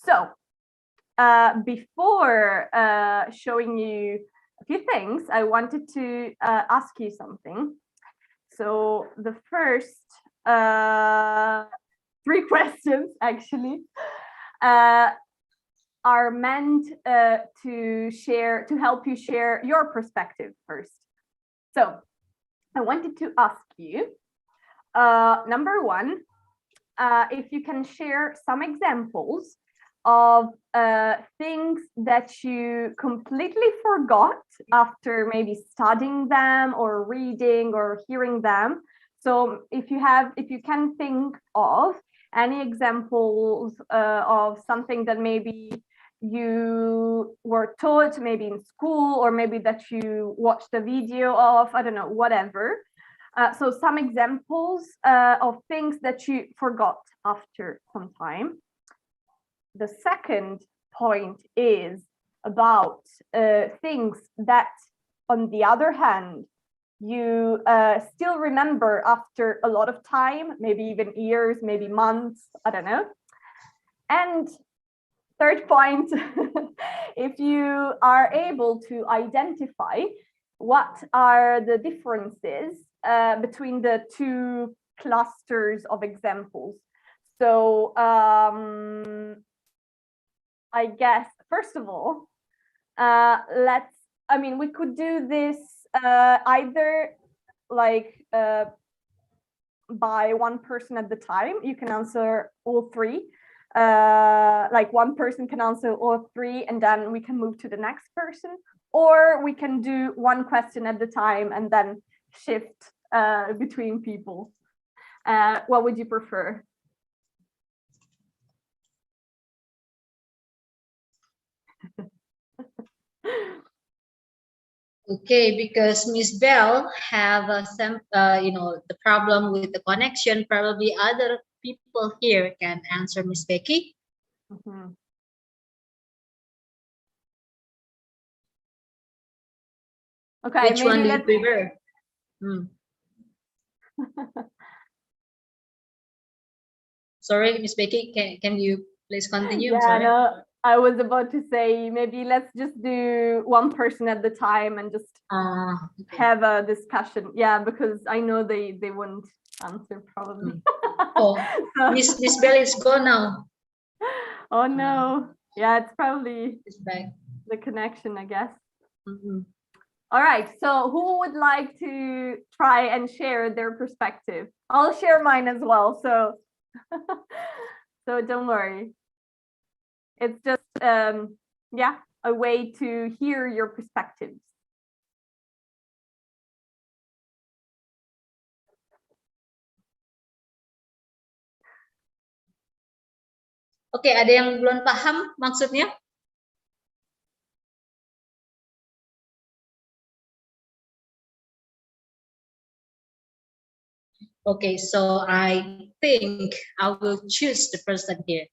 So before showing you a few things, I wanted to ask you something. So the first 3 questions actually are meant to help you share your perspective first. So I wanted to ask you, number 1, if you can share some examples of things that you completely forgot after maybe studying them or reading or hearing them. So if you can think of any examples of something that maybe you were taught maybe in school, or maybe that you watched a video of, I don't know, whatever. So some examples of things that you forgot after some time. The second point is about things that, on the other hand, you still remember after a lot of time, maybe even years, maybe months, I don't know. And third point, if you are able to identify what are the differences between the 2 clusters of examples. So I guess, first of all, we could do this either like by one person at the time. You can answer all 3. Like one person can answer all 3, and then we can move to the next person. Or we can do one question at the time and then shift between people. What would you prefer? Okay, because Miss Bell have some, the problem with the connection. Probably other people here can answer Miss Becky. Mm-hmm. Okay, which one do you prefer? Sorry, Miss Becky, can you please continue? Yeah, no, I was about to say maybe let's just do one person at the time and just have a discussion. Yeah, because I know they won't answer probably. Oh, so. Miss Bell is gone now. Oh no. Yeah, it's probably back. The connection, I guess. Mm-hmm. All right, so who would like to try and share their perspective? I'll share mine as well, so so don't worry. It's just yeah, a way to hear your perspectives. Oke, ada yang belum paham maksudnya? Okay, so I think I will choose the person here.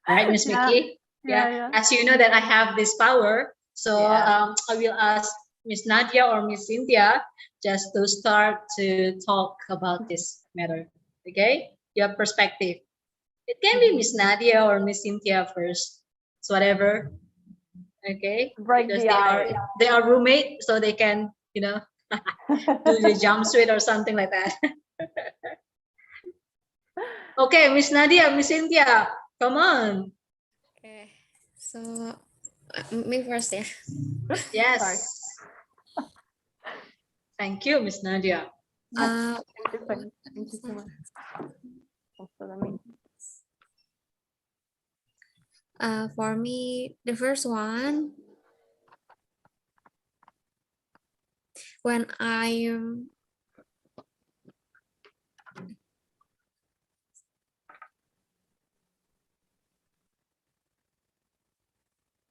All right, Miss Vicky? Yeah. As you know that I have this power, so I will ask Miss Nadia or Miss Cynthia just to start to talk about this matter. Okay, your perspective. It can be Miss Nadia or Miss Cynthia first. It's whatever. Okay, break because the they are roommate, so they can, you know, do the jumpsuit or something like that. Okay, Miss Nadia, Miss Cynthia, come on. Okay, so me first, yeah. Yes. Thank you, Miss Nadia. Thank you so much. For me, the first one, when I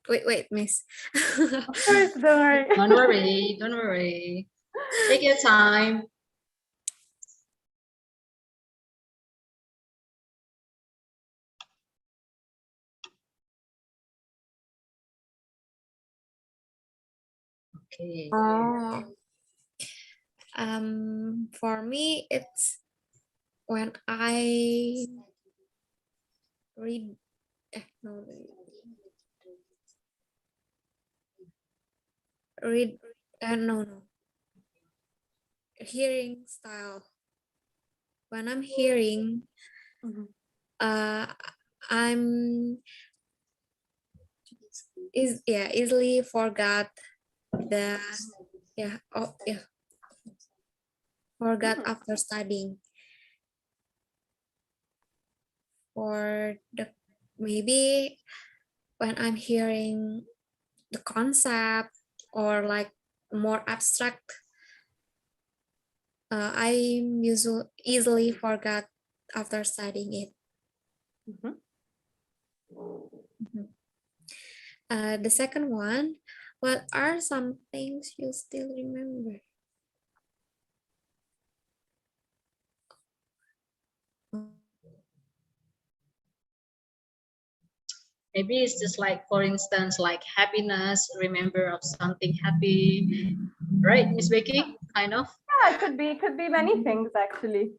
wait, Miss. Of course, don't worry. Don't worry. Take your time. Okay. For me, it's when I read. read, no, hearing style. When I'm hearing, Mhm. I'm easily forgot the forgot Mm. after studying. Or maybe when I'm hearing the concept or like more abstract, I easily forgot after studying it. Mhm. The second one, what are some things you still remember? Maybe it's just like, for instance, like happiness, remember of something happy, right, Miss Becky? Kind of. Yeah, it could be many things actually.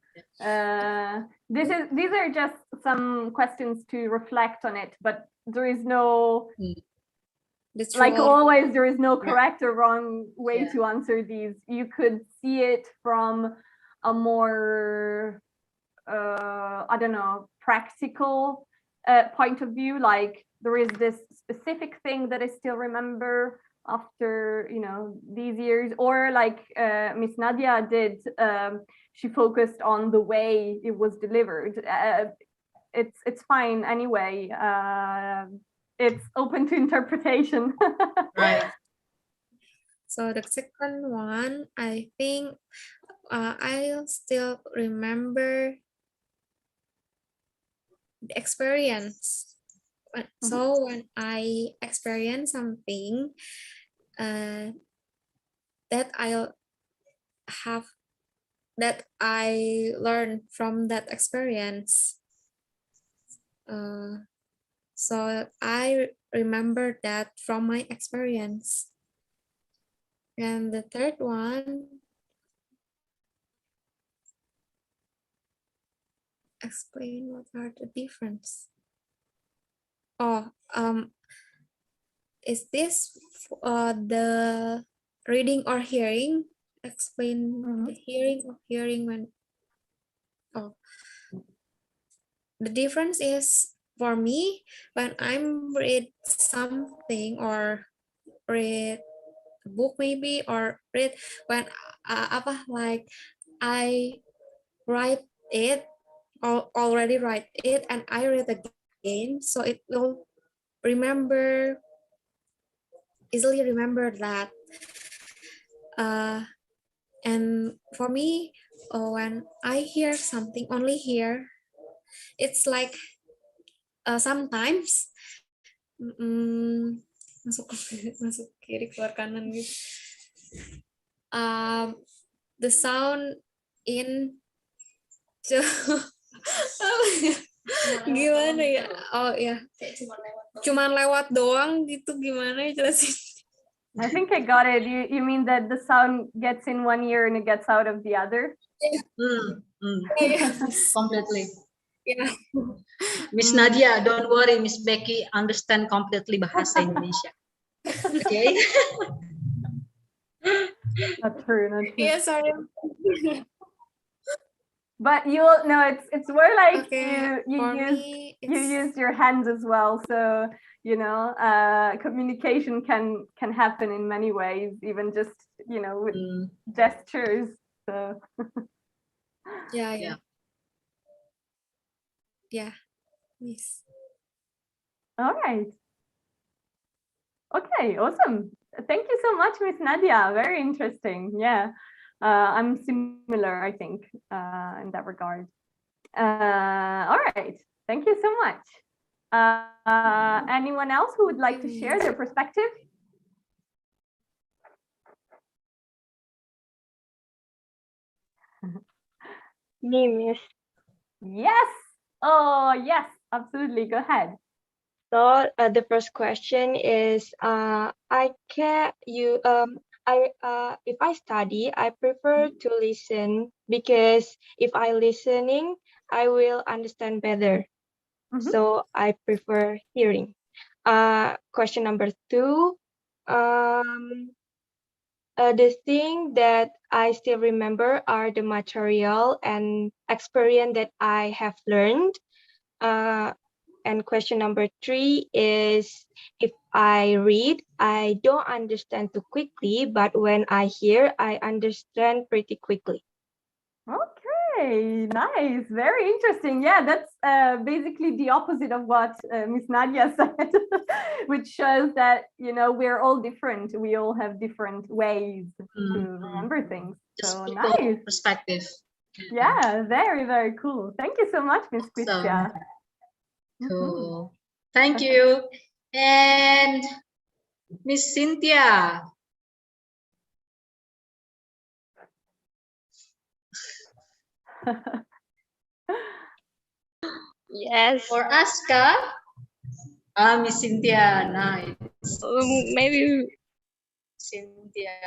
These are just some questions to reflect on it, but there is no, like always, there is no correct or wrong way to answer these. You could see it from a more, I don't know, practical point of view. Like there is this specific thing that I still remember after, you know, these years, or like Miss Nadia did. She focused on the way it was delivered. It's fine anyway. It's open to interpretation. Right. So the second one, I think I'll still remember the experience. So when I experience something that I'll have, that I learned from that experience. So I remember that from my experience. And the third one, explain what are the difference. Oh, is this the reading or hearing? Explain the hearing or hearing when. Oh, the difference is for me when I'm read something or read a book maybe, or read when like I write it or already write it and I read again, so it will remember easily remember that. And for me, when I hear something, only hear, it's like sometimes masuk masuk kiri keluar kanan gitu. The sound in gimana ya? Oh ya, cuman lewat doang gitu, gimana ya jelasin? I think I got it. You mean that the sound gets in one ear and it gets out of the other? Completely. Yeah. Miss Nadia, don't worry, Miss Becky understand completely bahasa Indonesia. Okay. Not true, not true. Yeah, sorry. But you'll no, it's more like Okay, you use your hands as well. So you know, communication can happen in many ways, even just, you know, with gestures. So yeah. Yes. all right. Okay, awesome. Thank you so much, Miss Nadia. Very interesting. Yeah, I'm similar, I think, in that regard. All right. Thank you so much. Anyone else who would like to share their perspective? Me, Miss. Yes. Oh, yes, absolutely. Go ahead. So the first question is, if I study, I prefer to listen, because if I listening, I will understand better. So I prefer hearing. Question number 2. The thing that I still remember are the material and experience that I have learned. And question number 3 is, if I read, I don't understand too quickly, but when I hear, I understand pretty quickly. Okay, nice, very interesting. Yeah, that's basically the opposite of what Miss Nadia said, which shows that, you know, we're all different. We all have different ways to remember things. Just So people nice. perspective. Yeah, very, very cool. Thank you so much, Miss Quistia. Cool. Thank you. And Miss Cynthia. Yes. Or Aska. Miss Cynthia, nice. Maybe Cynthia.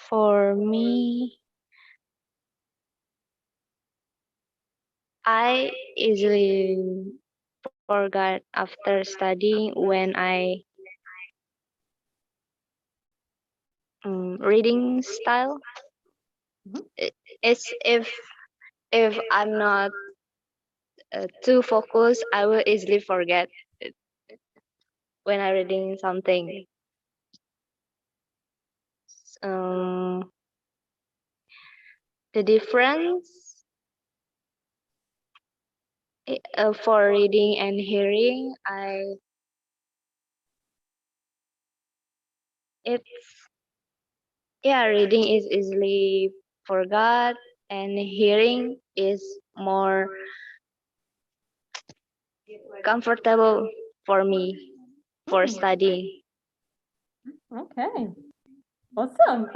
For me, I easily forgot after studying when I reading style. It's if I'm not too focused, I will easily forget it when I reading something. The difference for reading and hearing, reading is easily forgot, and hearing is more comfortable for me for studying. Okay, awesome.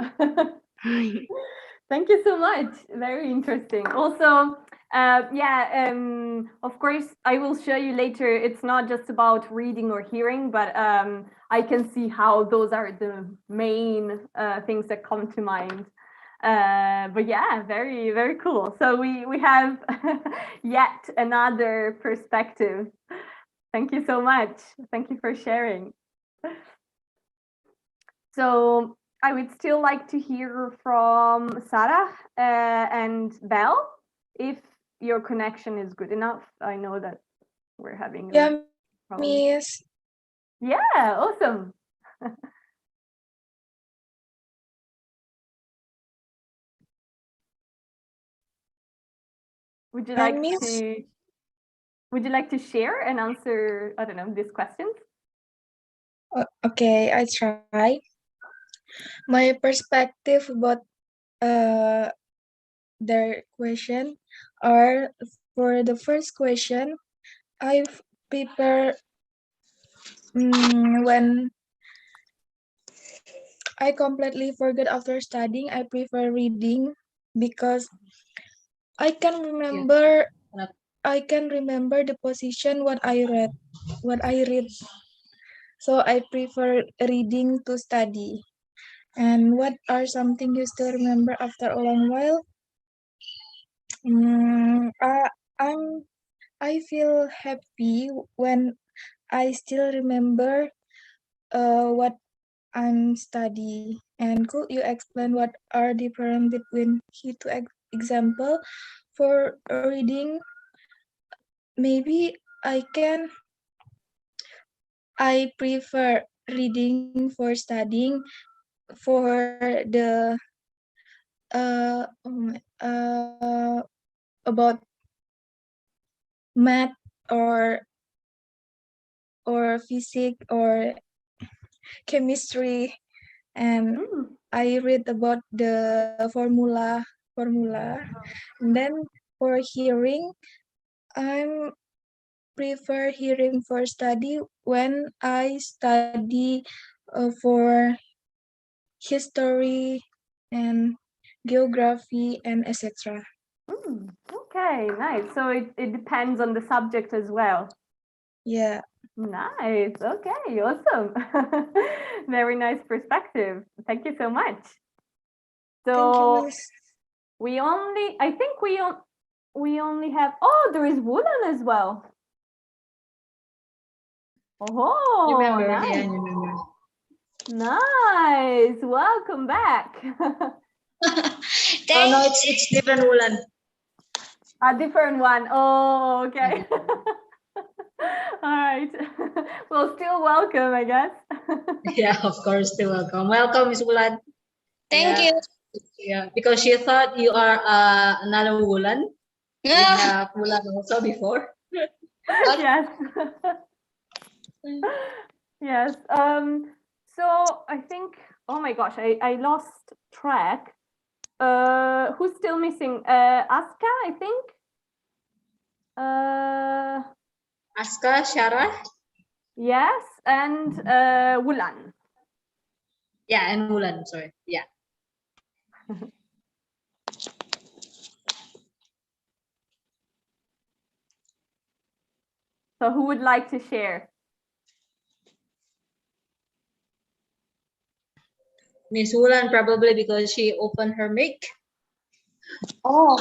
Thank you so much. Very interesting. Also, of course, I will show you later. It's not just about reading or hearing, but I can see how those are the main things that come to mind. But yeah, very, very cool. So we have yet another perspective. Thank you so much. Thank you for sharing. So I would still like to hear from Sarah and Belle, if your connection is good enough. I know that we're having Yeah, problem. Miss. Yeah, awesome. Would you like Miss. to share and answer, I don't know, these questions? Okay, I try. My perspective about their question are, for the first question, I've prepared when I completely forget after studying. I prefer reading because I can remember the position what I read. So I prefer reading to study. And what are something you still remember after a long while? I feel happy when I still remember what I'm studying. And could you explain what are different between he two example for reading? Maybe I prefer reading for studying for the about math or physics or chemistry, and I read about the formula. And then for hearing, I prefer hearing for study when I study for history and geography and etc. Okay, nice. So it depends on the subject as well. Yeah. Nice. Okay, awesome. Very nice perspective. Thank you so much. So Thank you, Miss. I think we only have, oh, there is Wulan as well. Oh, Remember? nice. Yeah, remember. Nice. Welcome back. Oh no, it's different, Wulan. A different one. Oh, okay. All right. Well, still welcome, I guess. Yeah, of course, still welcome. Welcome, Miss Wulan. Thank Yeah. Yeah, because she thought you are another Wulan. We you. have Wulan also before. Yes. Yes. So I think, oh my gosh, I lost track. Who's still missing? Aska, I think. Aska, Shara. Yes, and Wulan. Yeah, and Wulan, sorry. Yeah. So who would like to share? Miss Wulan probably because she opened her mic. Oh,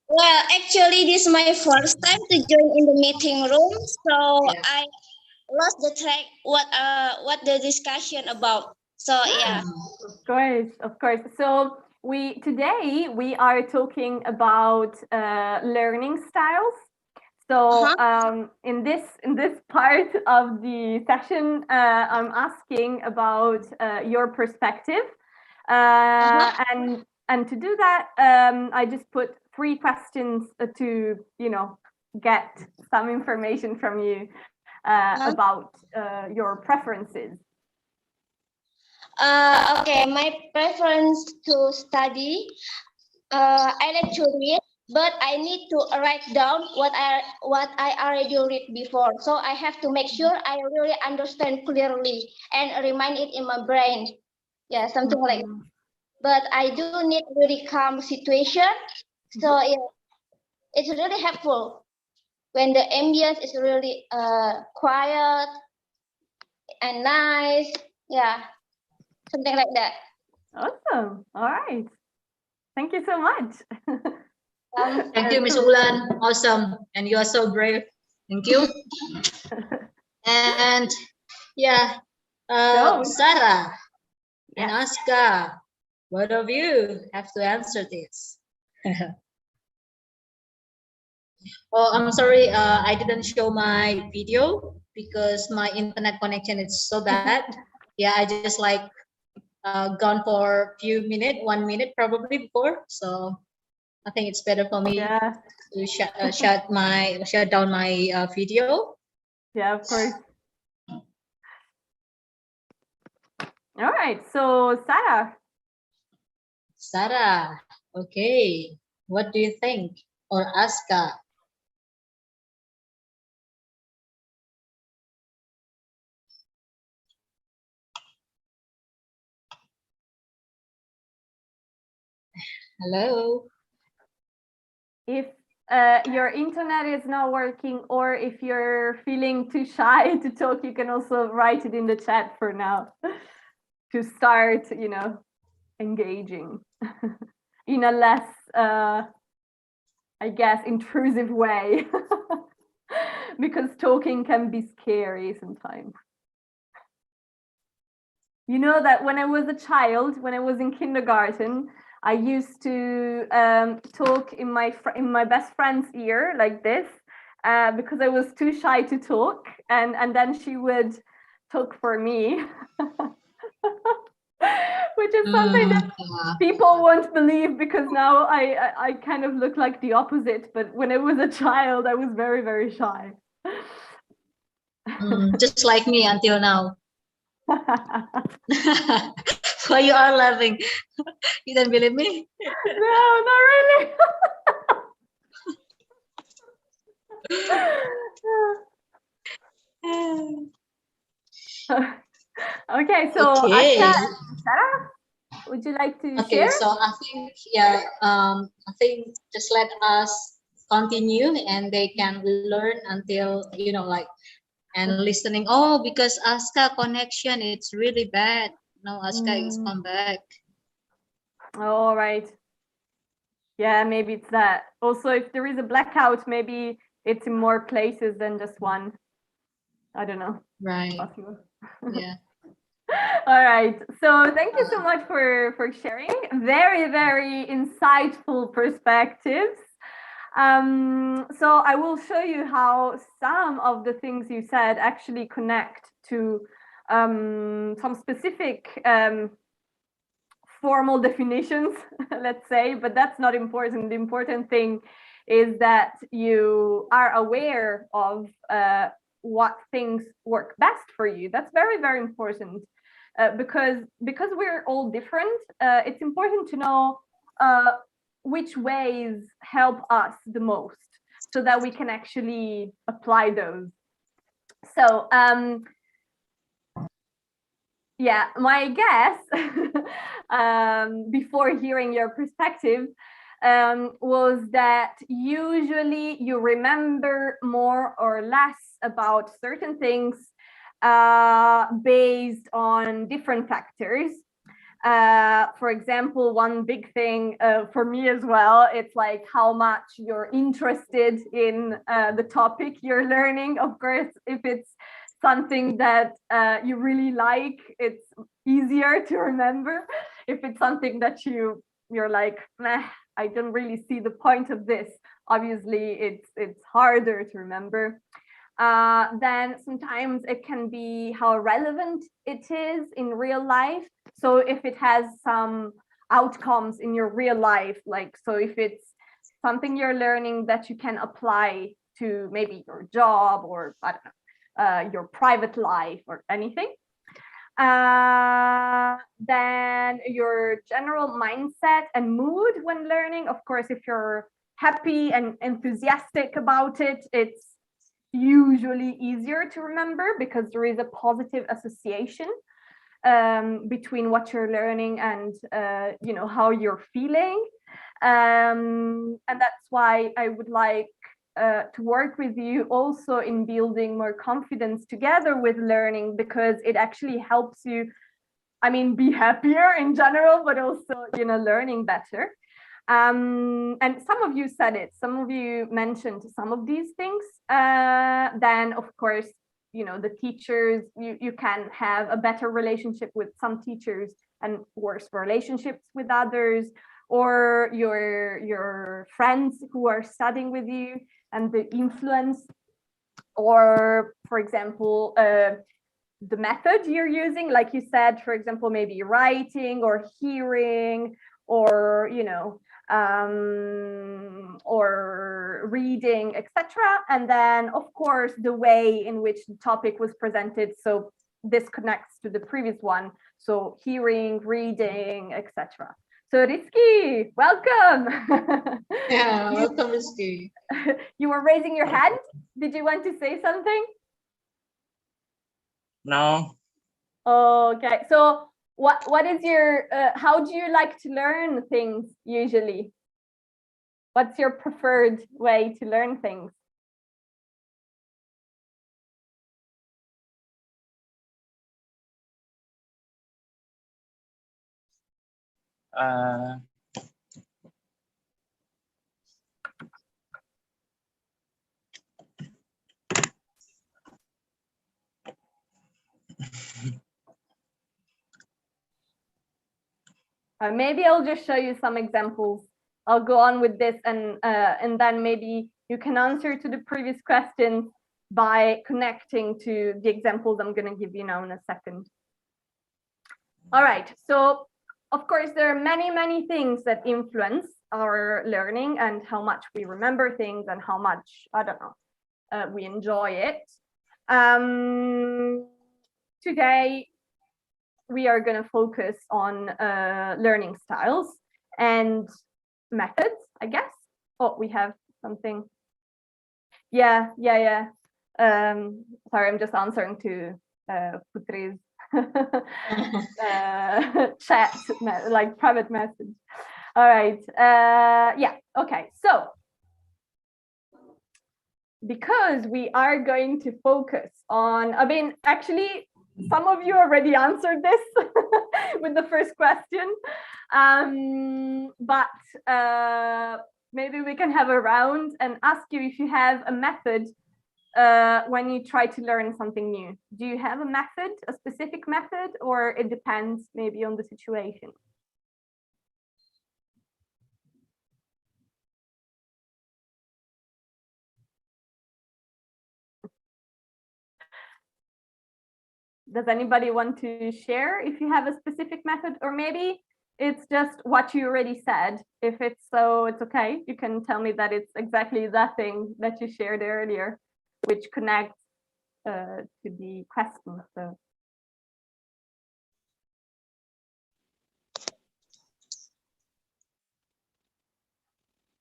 well, actually, this is my first time to join in the meeting room, so Yeah. I lost the track what the discussion about. So yeah. Of course. So today we are talking about learning styles. So in this part of the session, I'm asking about your perspective, and to do that, I just put 3 questions to get some information from you about your preferences. Okay, my preference to study, I like to read, but I need to write down what I already read before. So I have to make sure I really understand clearly and remind it in my brain. Yeah, something like that. But I do need really calm situation. So yeah, it's really helpful when the ambience is really quiet and nice. Yeah, something like that. Awesome. All right. Thank you so much. Thank you, Miss Wulan. Awesome. And you are so brave. Thank you. And yeah, Sarah and Aska, both of you have to answer this. Oh, I'm sorry, I didn't show my video because my internet connection is so bad. Yeah, I just like gone for a few minutes, 1 minute probably before. So I think it's better for me to shut down my video. Yeah, of course. All right. So Sarah, okay. What do you think? Or Aska? Hello. If your internet is not working, or if you're feeling too shy to talk, you can also write it in the chat for now to start, engaging in a less, I guess, intrusive way, because talking can be scary sometimes. You know that when I was a child, when I was in kindergarten, I used to talk in my best friend's ear like this, because I was too shy to talk, and then she would talk for me, which is something that people won't believe, because now I kind of look like the opposite. But when I was a child, I was very, very shy. Just like me until now. Why you are laughing? You don't believe me? No, not really. Okay, so Aska, Sarah, would you like to share? So I think I think just let us continue, and they can learn until and listening. Oh, because Aska connection it's really bad. No, Aska is come back. All right. Yeah, maybe it's that. Also, if there is a blackout, maybe it's in more places than just one. I don't know. Right. Possible. Yeah. All right. So thank you so much for sharing very, very insightful perspectives. So I will show you how some of the things you said actually connect to some specific formal definitions, let's say, but that's not important. The important thing is that you are aware of what things work best for you. That's very, very important because we're all different. It's important to know which ways help us the most so that we can actually apply those. So yeah, my guess before hearing your perspective was that usually you remember more or less about certain things based on different factors. For example, one big thing for me as well, it's like how much you're interested in the topic you're learning. Of course, if it's something that you really like, it's easier to remember. If it's something that you're like, meh, I don't really see the point of this, obviously it's harder to remember. Then sometimes it can be how relevant it is in real life. So if it has some outcomes in your real life, like, so if it's something you're learning that you can apply to maybe your job or I don't know, your private life or anything. Then your general mindset and mood when learning. Of course, if you're happy and enthusiastic about it, it's usually easier to remember because there is a positive association between what you're learning and you know, how you're feeling. And that's why I would like to work with you also in building more confidence together with learning, because it actually helps you, I mean, be happier in general, but also, you know, learning better. And some of you said it, some of you mentioned some of these things. Then of course, you know, the teachers, you can have a better relationship with some teachers and worse relationships with others, or your friends who are studying with you and the influence, or for example, the method you're using, like you said, for example, maybe writing or hearing, or you know, or reading, etc. And then of course the way in which the topic was presented, so this connects to the previous one, so hearing, reading, etc. So Rizky, welcome. Yeah, welcome, Rizky. You were raising your hand. Did you want to say something? No. Okay, so what is your how do you like to learn things usually? What's your preferred way to learn things? Maybe I'll just show you some examples. I'll go on with this, and then maybe you can answer to the previous question by connecting to the examples I'm going to give you now in a second. All right, so of course there are many things that influence our learning and how much we remember things and how much, I don't know, we enjoy it. Today we are going to focus on learning styles and methods, I guess. Oh, we have something. Yeah. Sorry, I'm just answering to Putri's chat, like private message. All right. Yeah. Okay. So because we are going to focus on, I mean, actually, some of you already answered this with the first question. But maybe we can have a round and ask you if you have a method when you try to learn something new. Do you have a method, a specific method, or it depends maybe on the situation? Does anybody want to share if you have a specific method, or maybe it's just what you already said? If it's so, it's okay. You can tell me that it's exactly that thing that you shared earlier, which connects to the question. So.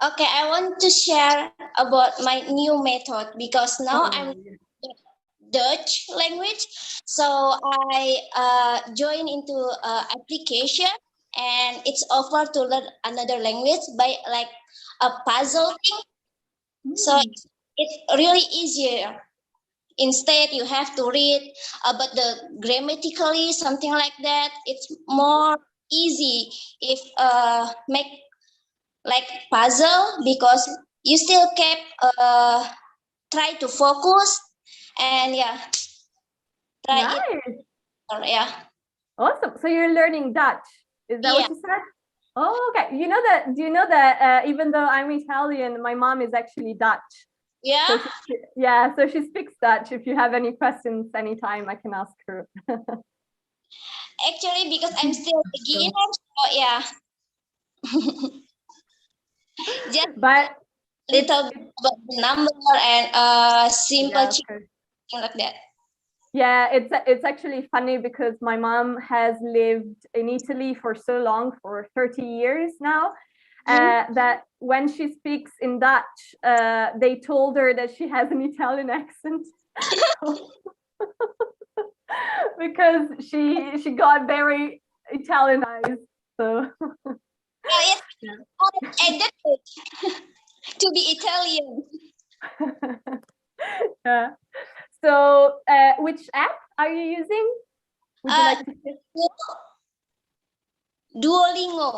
Okay, I want to share about my new method because now I'm Dutch language. So I join into application and it's offered to learn another language by like a puzzle thing. So it's really easier. Instead, you have to read about the grammatically something like that. It's more easy if make like puzzle because you still kept try to focus and yeah try Nice. it yeah Awesome. So you're learning Dutch. Is that Yeah. what you said? Oh, okay. You know that, do you know that even though I'm Italian, my mom is actually Dutch. yeah So yeah, so she speaks Dutch. If you have any questions anytime, I can ask her. actually because I'm still beginner so yeah just But little bit about the number and simple yeah, thing like that. yeah, it's actually funny because my mom has lived in Italy for so long, for 30 years now, that when she speaks in Dutch, they told her that she has an Italian accent. Because she got very Italianized. So It's addicted to be Italian. yeah. So which app are you using? Would you like to say? Duolingo.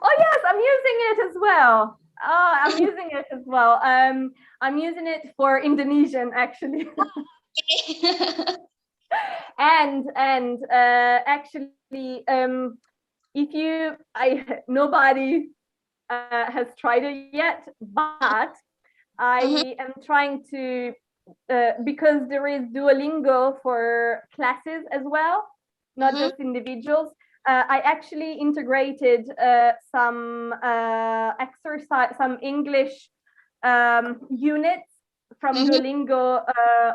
Oh yes, I'm using it as well. Oh, I'm using it as well. I'm using it for Indonesian actually. and actually if you nobody has tried it yet, but I am trying to because there is Duolingo for classes as well, not just individuals. I actually integrated some exercise, some English units from Duolingo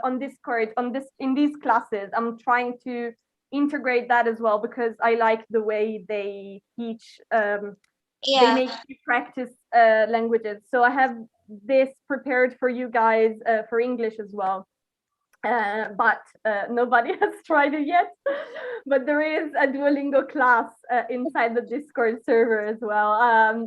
on Discord in these classes. I'm trying to integrate that as well because I like the way they teach. They make you practice languages. So I have this prepared for you guys for English as well. But nobody has tried it yet. But there is a Duolingo class inside the Discord server as well.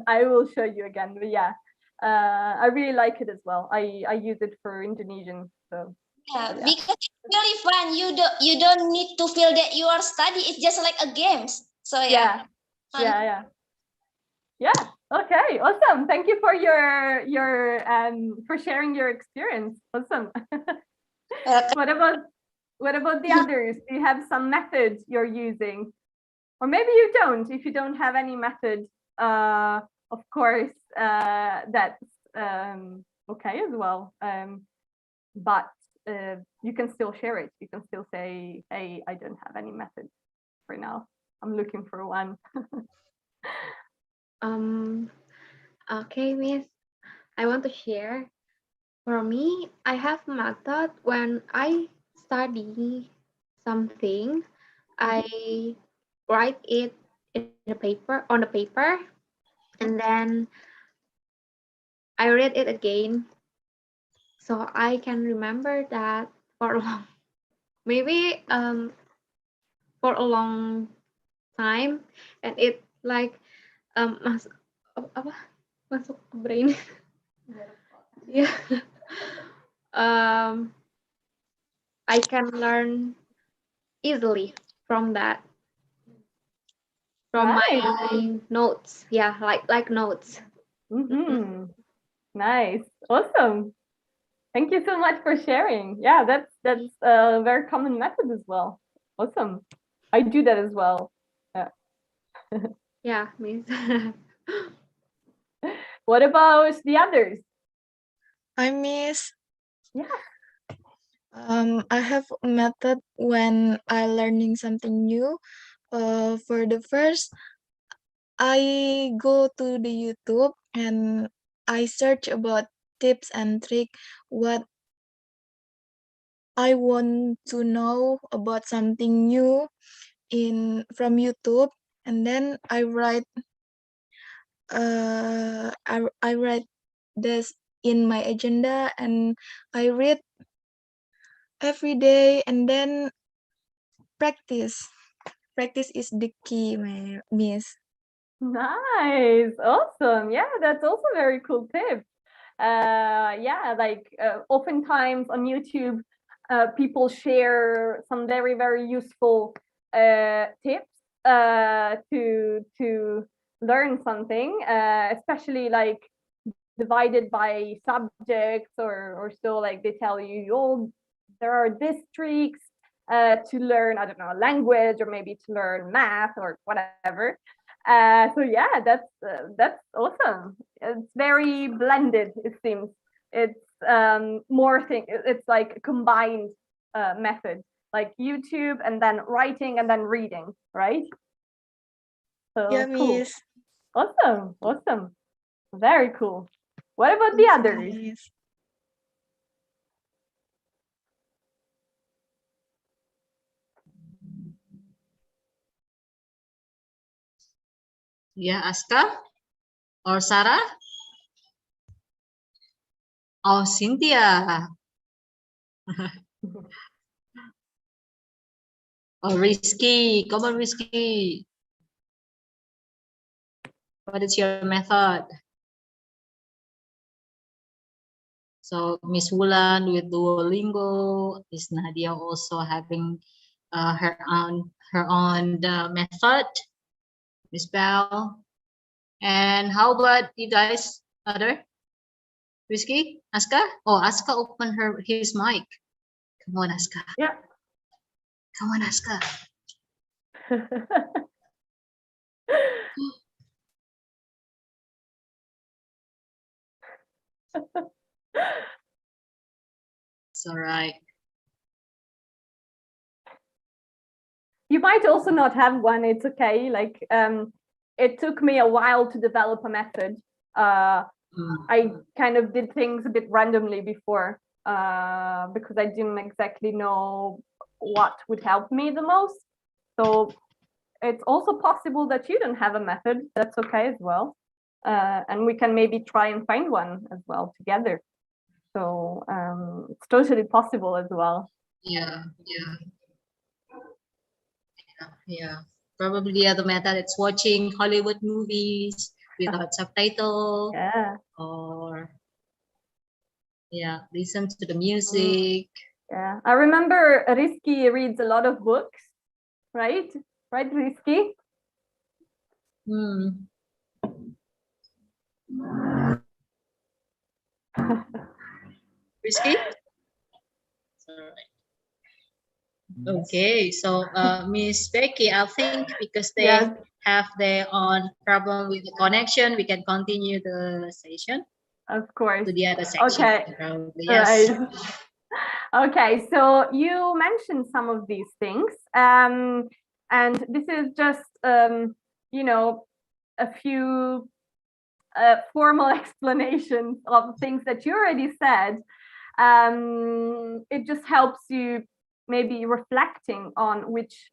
I will show you again. But yeah, I really like it as well. I use it for Indonesian. So yeah, because it's really fun. You don't need to feel that you are studying. It's just like a games. So yeah. Yeah. Okay. Awesome. Thank you for your for sharing your experience. Awesome. What about the others? Do you have some methods you're using? Or maybe you don't. If you don't have any method, of course, that's okay as well. But you can still share it. You can still say, hey, I don't have any method for now. I'm looking for one. Okay, Miss, I want to share. For me, I have method when I study something, I write it in the paper on the paper, and then I read it again, so I can remember that for a long, maybe for a long time, and it like apa masuk ke brain. Yeah. I can learn easily from that from Nice. my notes. Yeah, like notes. Mhm. Nice. Awesome. Thank you so much for sharing. Yeah, that's a very common method as well. Awesome. I do that as well. Yeah. Yeah, Miss. What about the others? I miss. Yeah. I have a method when I learning something new. For the first, I go to the YouTube and I search about tips and trick what I want to know about something new in from YouTube, and then I write this in my agenda and I read every day and then practice. Practice is the key, my miss. Nice. Awesome. Yeah, that's also a very cool tip. Yeah, like oftentimes on YouTube, people share some very, very useful tips to learn something, especially like divided by subjects or so. Like they tell you, oh, there are these tricks to learn, I don't know, a language or maybe to learn math or whatever. So yeah, that's awesome. It's very blended, it seems. It's more thing. It's like a combined method, like YouTube and then writing and then reading, right? So Yeah, cool. miss. Awesome, awesome, very cool. What about the Thanks, others? miss. Yeah, Aska or Sarah or Cynthia or Rizky. Come on, Rizky. What is your method? So Miss Wulan with Duolingo, Miss Nadia also having her own method. Miss Bell, and how about you guys? Other Rizky, Aska? Oh, Aska opened his mic. Come on, Aska. Yeah. Come on, Aska. It's all right. You might also not have one. It's okay. Like it took me a while to develop a method. I kind of did things a bit randomly before because I didn't exactly know what would help me the most. So it's also possible that you don't have a method. That's okay as well. And we can maybe try and find one as well together. So it's totally possible as well. Yeah. Probably the other method it's watching Hollywood movies without subtitle. Yeah. Or listen to the music. Yeah. I remember Rizky reads a lot of books, right? Right, Rizky? Rizky? Okay, so Miss Becky, I think because they Yes. have their own problem with the connection, we can continue the session Of course. to the other section. Okay. Probably. Yes. Right. Okay, so you mentioned some of these things, and this is just you know, a few formal explanations of things that you already said. It just helps you maybe reflecting on which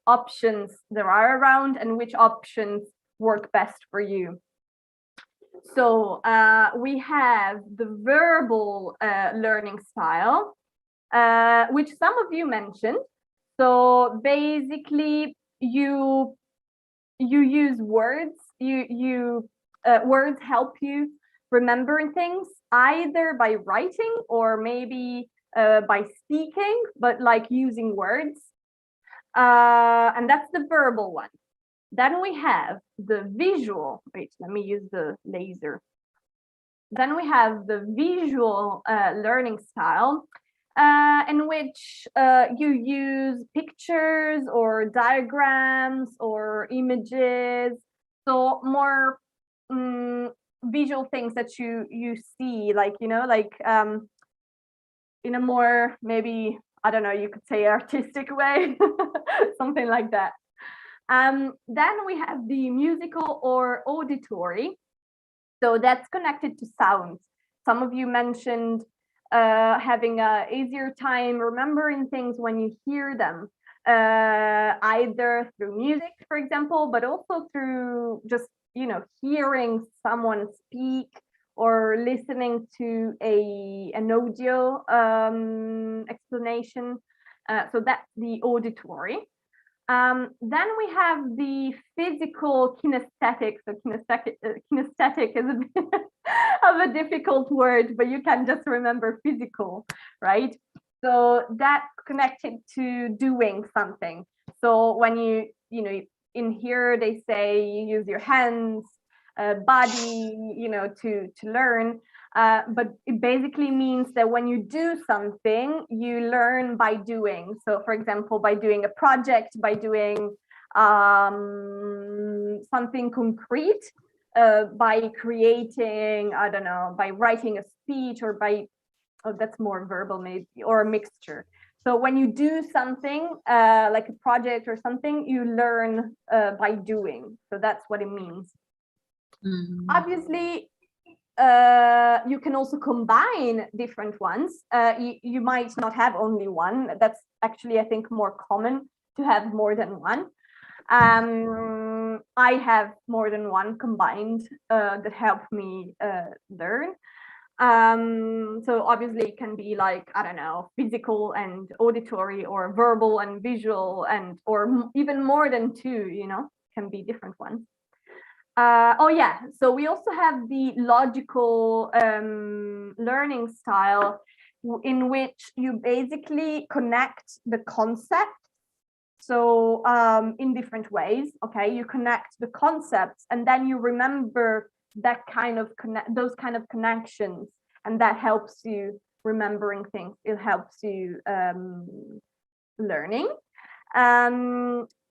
options there are around and which options work best for you. So we have the verbal learning style, which some of you mentioned. So basically, you use words. Words help you remembering things either by writing or maybe by speaking, but like using words. And that's the verbal one. Then we have the visual, wait, let me use the laser. Then we have the visual learning style, in which you use pictures or diagrams or images, so more visual things that you see, like, you know, like in a more, maybe, I don't know, you could say artistic way, something like that. Then we have the musical or auditory. So that's connected to sounds. Some of you mentioned having a easier time remembering things when you hear them, either through music, for example, but also through just, you know, hearing someone speak or listening to an audio explanation. So that's the auditory. Then we have the physical kinesthetic. So kinesthetic is a bit of a difficult word, but you can just remember physical, right? So that's connected to doing something. So when you know, in here they say you use your hands, body, you know, to learn. But it basically means that when you do something, you learn by doing. So, for example, by doing a project, by doing something concrete, by creating, I don't know, by writing a speech, or by, oh, that's more verbal maybe, or a mixture. So when you do something like a project or something, you learn by doing. So that's what it means. Obviously, you can also combine different ones. You might not have only one. That's actually, I think, more common to have more than one. I have more than one combined that help me learn. So obviously it can be like, I don't know, physical and auditory, or verbal and visual, and or even more than two, you know, can be different ones. Oh yeah, so we also have the logical learning style, in which you basically connect the concept. So in different ways, okay, you connect the concepts and then you remember that kind of those kind of connections, and that helps you remembering things. It helps you learning.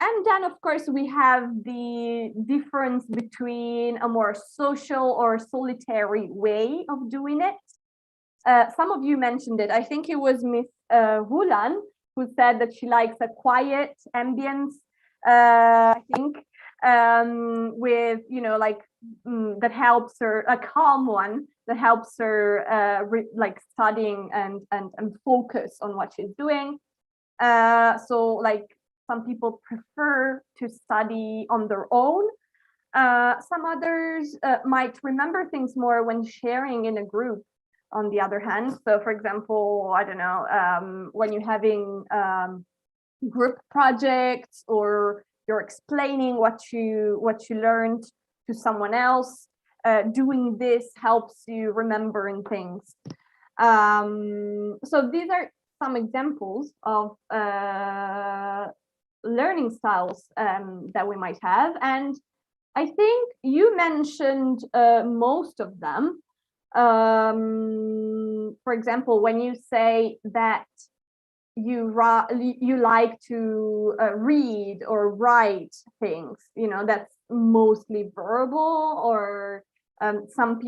And then, of course, we have the difference between a more social or solitary way of doing it. Some of you mentioned it. I think it was Miss Hulan who said that she likes a quiet ambience, I think, with, you know, like that helps her, a calm one that helps her like studying and focus on what she's doing. So like some people prefer to study on their own. Some others might remember things more when sharing in a group, on the other hand. So for example, I don't know, when you're having group projects, or you're explaining what you learned to someone else, doing this helps you remembering things. So these are some examples of learning styles that we might have, and I think you mentioned most of them. For example, when you say that you like to read or write things, you know, that's mostly verbal. Or some of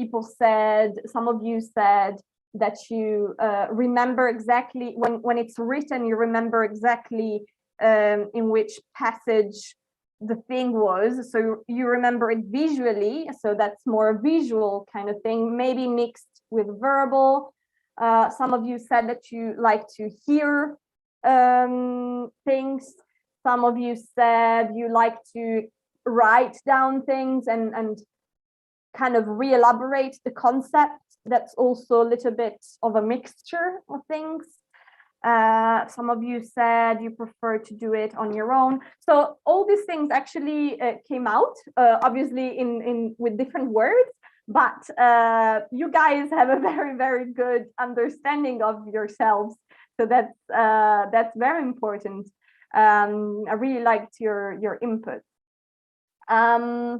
you said that you remember exactly when it's written, you remember exactly in which passage the thing was, so you remember it visually. So that's more visual kind of thing, maybe mixed with verbal. Some of you said that you like to hear things. Some of you said you like to write down things and kind of re-elaborate the concept. That's also a little bit of a mixture of things. Some of you said you prefer to do it on your own. So all these things actually came out, obviously in with different words, but you guys have a very, very good understanding of yourselves. So that's very important. I really liked your input. I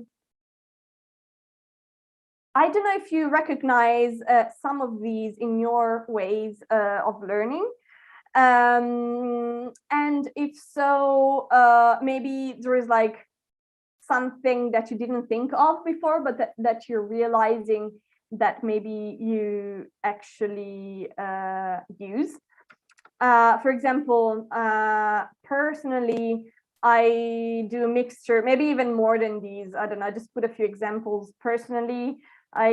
don't know if you recognize some of these in your ways of learning. And if so, maybe there is like something that you didn't think of before, but that you're realizing that maybe you actually use. For example, personally, I do a mixture, maybe even more than these. I don't know, just put a few examples. Personally, I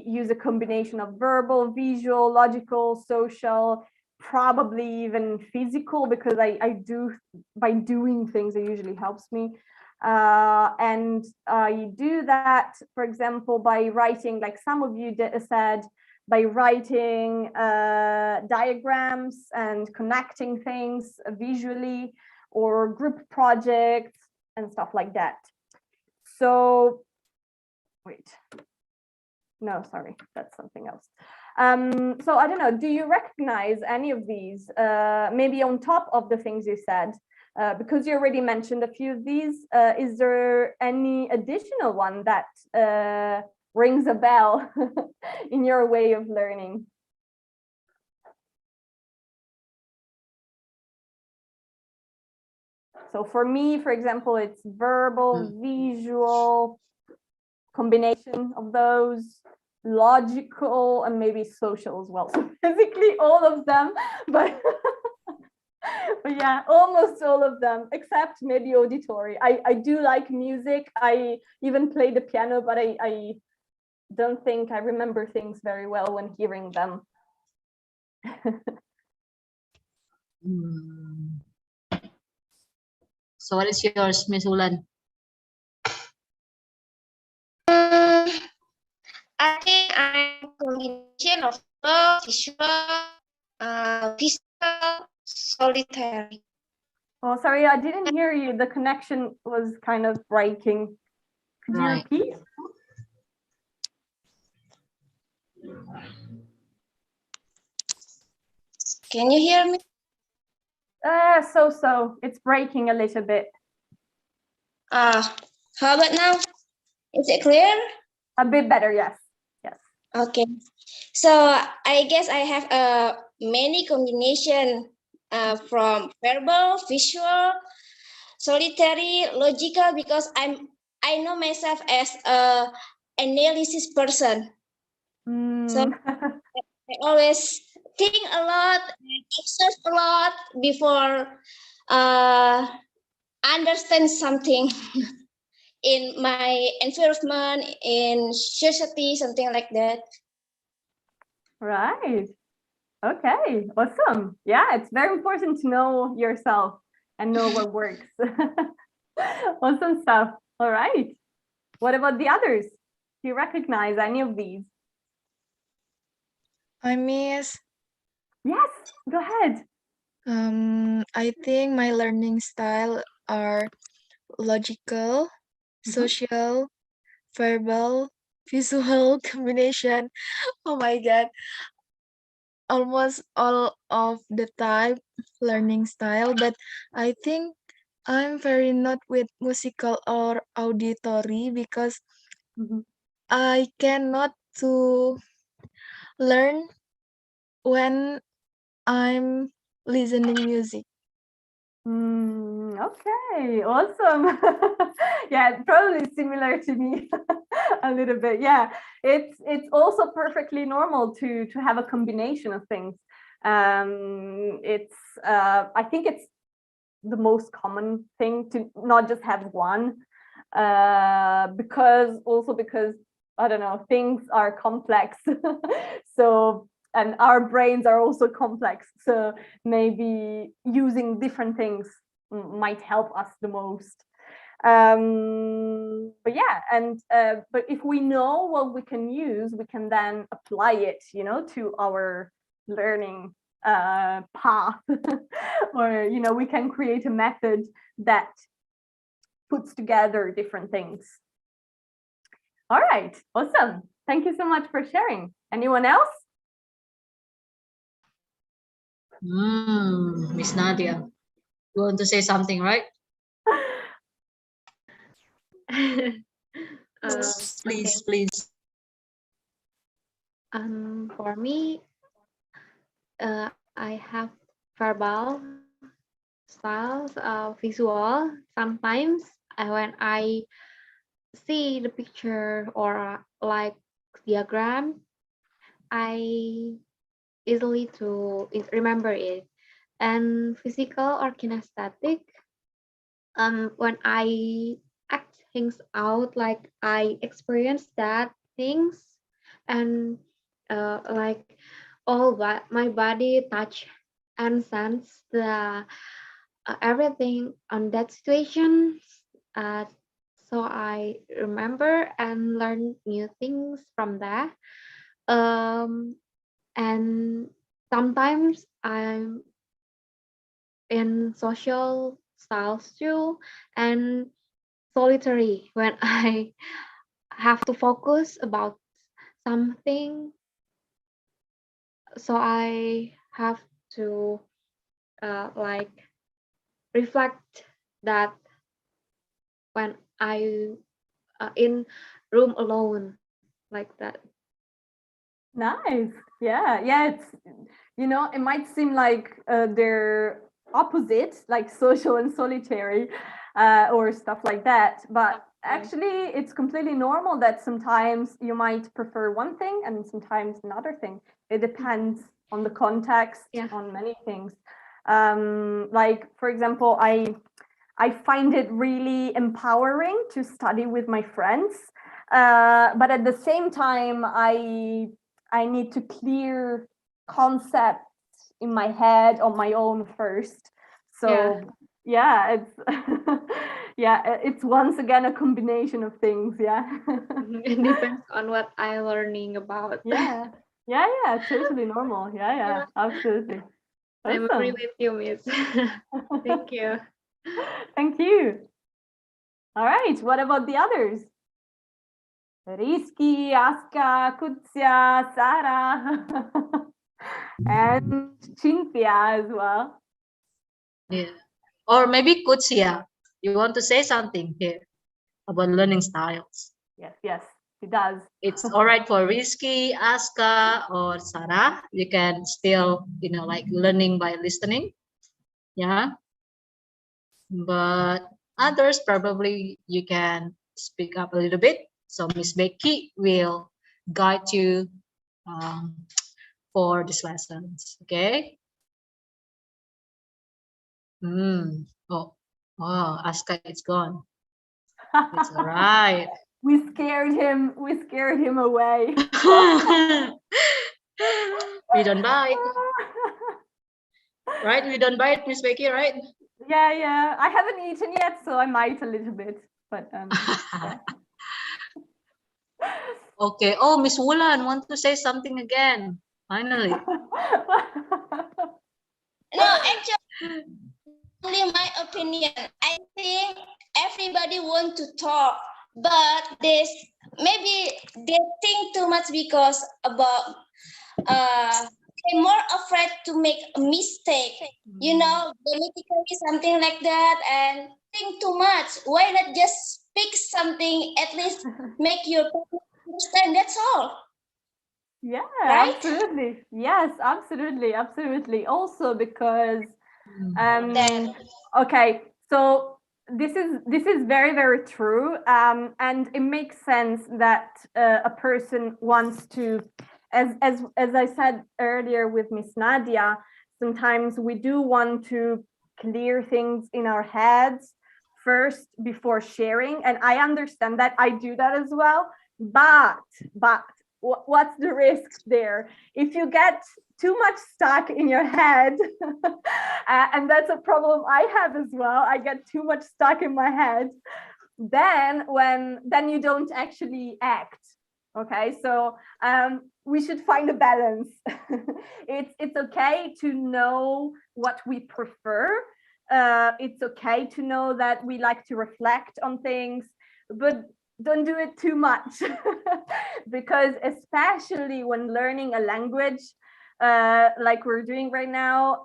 use a combination of verbal, visual, logical, social, probably even physical, because I do, by doing things, it usually helps me. And I do that, for example, by writing, like some of you said, by writing diagrams and connecting things visually, or group projects and stuff like that. So, wait. No, sorry, that's something else. So I don't know, do you recognize any of these, maybe on top of the things you said? Because you already mentioned a few of these, is there any additional one that rings a bell in your way of learning? So for me, for example, it's verbal, visual, combination of those, logical, and maybe social as well. So physically all of them, but but yeah, almost all of them, except maybe auditory. I do like music. I even play the piano, but I don't think I remember things very well when hearing them. So what is yours, Miss Ulan? I think I'm combination of visual, solitary. Oh, sorry, I didn't hear you. The connection was kind of breaking. Could you repeat? Can you hear me? So it's breaking a little bit. How about now? Is it clear? A bit better, yes. Yes. Okay. So I guess I have many combination from verbal, visual, solitary, logical, because I know myself as a analysis person. So I always think a lot, observe a lot before understand something in my environment, in society, something like that. Right. Okay, awesome. Yeah, it's very important to know yourself and know what works. Awesome stuff. All right. What about the others? Do you recognize any of these? I miss. Yes, go ahead. I think my learning style are logical, social, verbal, visual combination. Oh my God. Almost all of the time learning style, but I think I'm very not with musical or auditory because I cannot to learn when I'm listening music. Okay, awesome. Yeah, probably similar to me a little bit. Yeah, it's also perfectly normal to have a combination of things. It's I think it's the most common thing to not just have one, because I don't know, things are complex. So, and our brains are also complex, so maybe using different things might help us the most. But yeah, and but if we know what we can use, we can then apply it, you know, to our learning path. Or, you know, we can create a method that puts together different things. All right, awesome. Thank you so much for sharing. Anyone else? Miss Nadia, you want to say something, right? Please, Okay. please. For me, I have verbal styles, visual. Sometimes when I see the picture or like diagram, I easily to remember it. And physical or kinesthetic, when I act things out, like I experience that things, and like all but my body touch and sense the everything on that situation. uh, so I remember and learn new things from that. And sometimes I'm in social styles too, and solitary when I have to focus about something. So I have to like reflect that when I in room alone, like that. Nice. Yeah. Yeah. It's, it might seem like they're opposite, like social and solitary, or stuff like that. But actually, it's completely normal that sometimes you might prefer one thing and sometimes another thing. It depends on the context, Yeah. on many things. Like, for example, I find it really empowering to study with my friends. But at the same time, I need to clear concepts in my head on my own first. So yeah, it's yeah, it's once again a combination of things. Yeah. It depends on what I learning about. Yeah. Yeah, yeah, totally normal. Yeah, yeah, absolutely. I'm agree Awesome. with you, Miss. Thank you. Thank you. All right, what about the others? Rizky, Aska, Kutsia, Sarah, and Cynthia as well. Yeah. Or maybe Kutsia, you want to say something here about learning styles? Yes, yes, he does. It's all right for Rizky, Aska, or Sarah. You can still, like learning by listening. Yeah. But others probably you can speak up a little bit. So Miss Becky will guide you um, for these lessons. Okay. Oh, wow, Aska is gone. It's all right. We scared him. We scared him away. We don't bite. Right? We don't bite, Miss Becky, right? Yeah, yeah. I haven't eaten yet, so I might a little bit. But yeah. Okay. Oh, Miss Wulan want to say something again. Finally. No, actually, only my opinion. I think everybody want to talk, but maybe they think too much because about they're more afraid to make a mistake. Politically something like that, and think too much. Why not just speak something? At least make your people understand. That's all. Yeah, Right? absolutely. Yes, absolutely, absolutely. Also because That okay, so this is very, very true. And it makes sense that a person wants to, as I said earlier with Miss Nadia, sometimes we do want to clear things in our heads first before sharing. And I understand that, I do that as well. But what's the risk there? If you get too much stuck in your head, and that's a problem I have as well. I get too much stuck in my head. Then you don't actually act. Okay, so we should find a balance. It's okay to know what we prefer. It's okay to know that we like to reflect on things, but don't do it too much. Because especially when learning a language, like we're doing right now,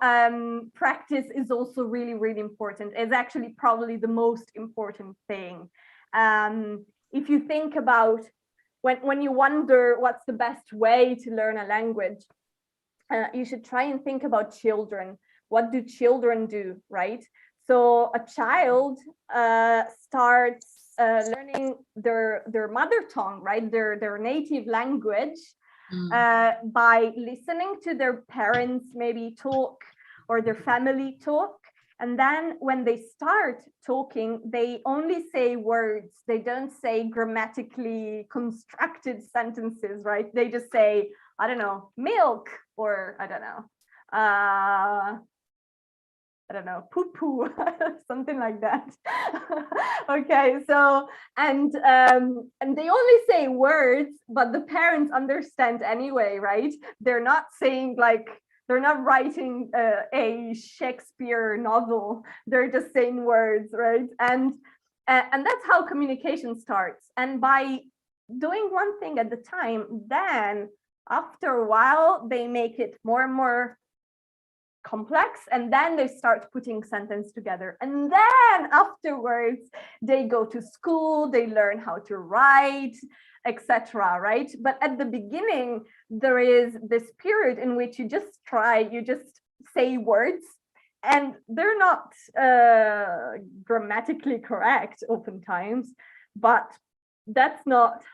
practice is also really, really important. It's actually probably the most important thing. If you think about when you wonder what's the best way to learn a language, you should try and think about children. What do children do, right? So a child starts learning their mother tongue, right? Their native language by listening to their parents maybe talk or their family talk. And then when they start talking, they only say words. They don't say grammatically constructed sentences, right? They just say, I don't know, milk, or I don't know, poo poo, something like that. Okay, so and they only say words, but the parents understand anyway, right? They're not saying like, they're not writing a Shakespeare novel. They're just saying words, right? And that's how communication starts. And by doing one thing at the time, then after a while, they make it more and more complex, and then they start putting sentence together, and then afterwards they go to school, they learn how to write, etc., right? But at the beginning there is this period in which you just say words, and they're not grammatically correct oftentimes, but that's not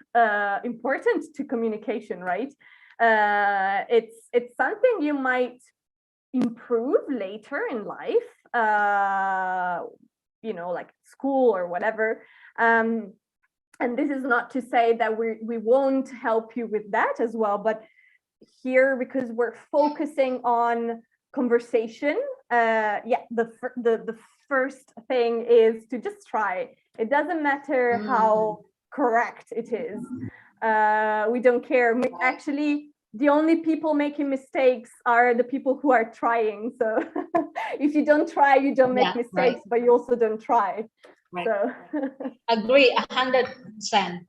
important to communication, right? It's something you might improve later in life, like school or whatever. And this is not to say that we won't help you with that as well, but here, because we're focusing on conversation, the first thing is to just try. It doesn't matter how correct it is. We don't care. Actually, the only people making mistakes are the people who are trying. So if you don't try, you don't make mistakes, right. But you also don't try. Right. So agree 100%.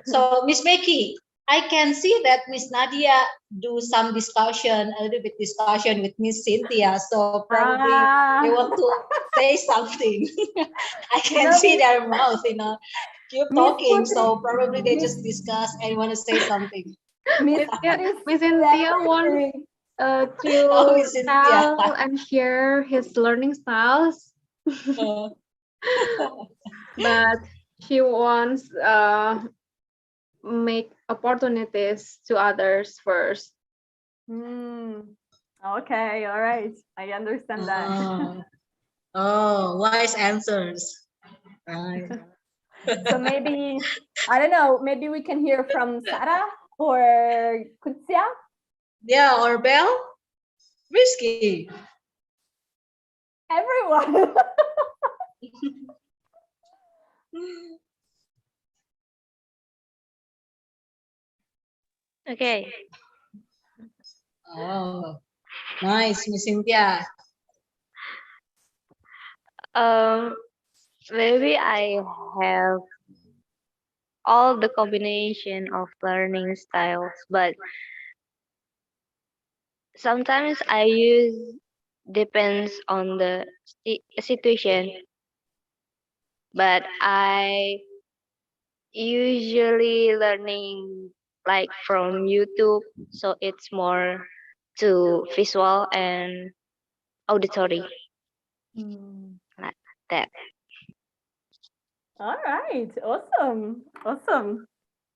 So Miss Becky, I can see that Miss Nadia do some discussion, a little bit discussion with Miss Cynthia. So probably they want to say something. I can see their mouth, keep talking. So probably they just discuss and want to say something. Miss Cynthia wants to tell and share his learning styles, but she wants make opportunities to others first. Okay, all right, I understand that. Oh, wise answers. Right. So maybe, I don't know, maybe we can hear from Sarah or Kutsia? Yeah, or Bell? Risky. Everyone. Okay. Oh, nice, Miss Cynthia. Maybe I have all the combination of learning styles, but sometimes I use depends on the situation, but I usually learning like from YouTube, so it's more to visual and auditory, like that. All right, awesome.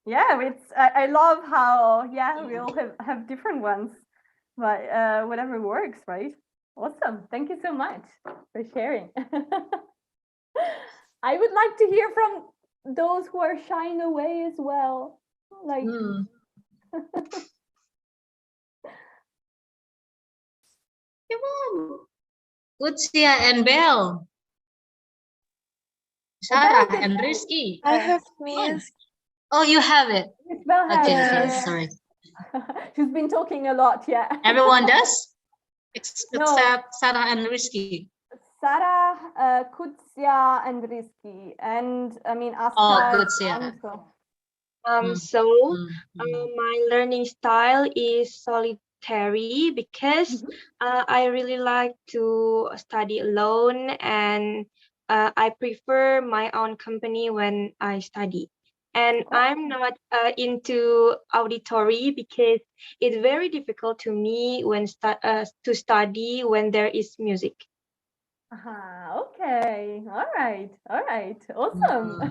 Yeah, I love how we all have different ones, but whatever works, right? Awesome. Thank you so much for sharing. I would like to hear from those who are shying away as well. Like Come on. Kutsia and Bell. Sarah and Rizky. I have Miss. Oh, you have it. Bell has Okay, sorry. She's been talking a lot, yeah. Everyone does? Except No. Sarah and Rizky. Sarah, Kutsia, and Rizky, and I mean Aska. Oh, Kutsia. My learning style is solitary because I really like to study alone, and I prefer my own company when I study. And I'm not into auditory because it's very difficult to me when to study when there is music. Okay. All right. Awesome.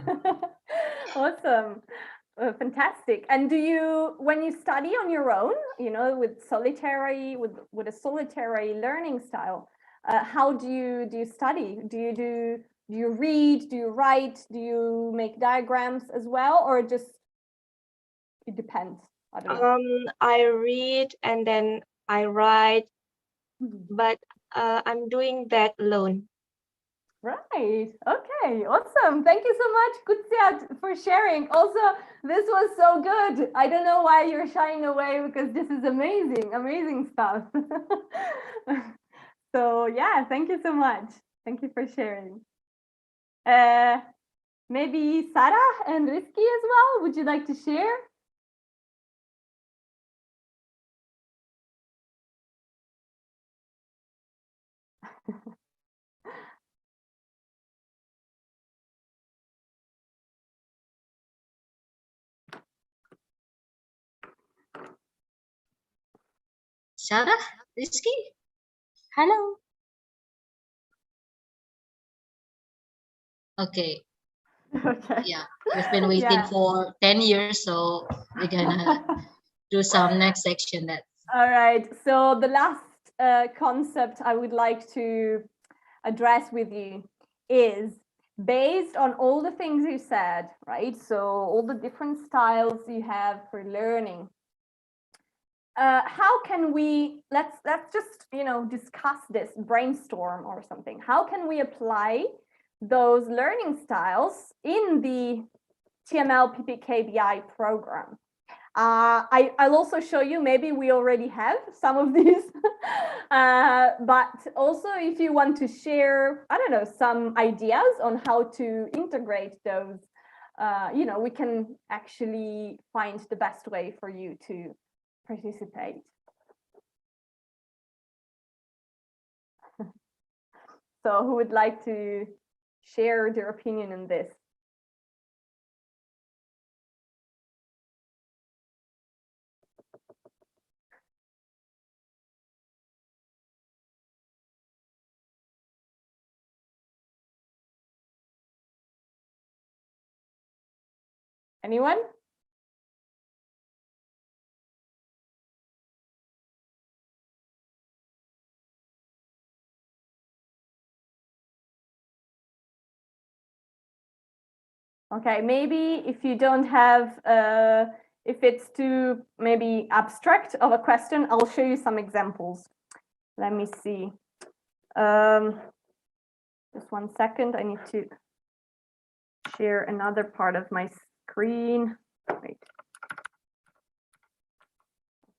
Awesome. Fantastic. And do you, when you study on your own, you know, with a solitary learning style, how do you study? Do you read? Do you write? Do you make diagrams as well, or just it depends? I don't know. I read and then I write, but I'm doing that alone. Right. Okay. Awesome. Thank you so much, Kutsiat, for sharing. Also, this was so good. I don't know why you're shying away because this is amazing, amazing stuff. So yeah, thank you so much. Thank you for sharing. Maybe Sarah and Rizky as well. Would you like to share? Sarah, Rizky, hello. Okay. Okay. Yeah, we've been waiting for 10 years, so we're gonna do some next section. That. All right. So the last concept I would like to address with you is based on all the things you said, right? So all the different styles you have for learning. How can we, let's just, you know, discuss this, brainstorm or something. How can we apply those learning styles in the TML PPKBI program? I'll also show you, maybe we already have some of these, but also if you want to share, I don't know, some ideas on how to integrate those, you know, we can actually find the best way for you to participate. So who would like to share their opinion on this? Anyone? Okay, maybe if you don't have, if it's too maybe abstract of a question, I'll show you some examples. Let me see. Just 1 second, I need to share another part of my screen. Wait.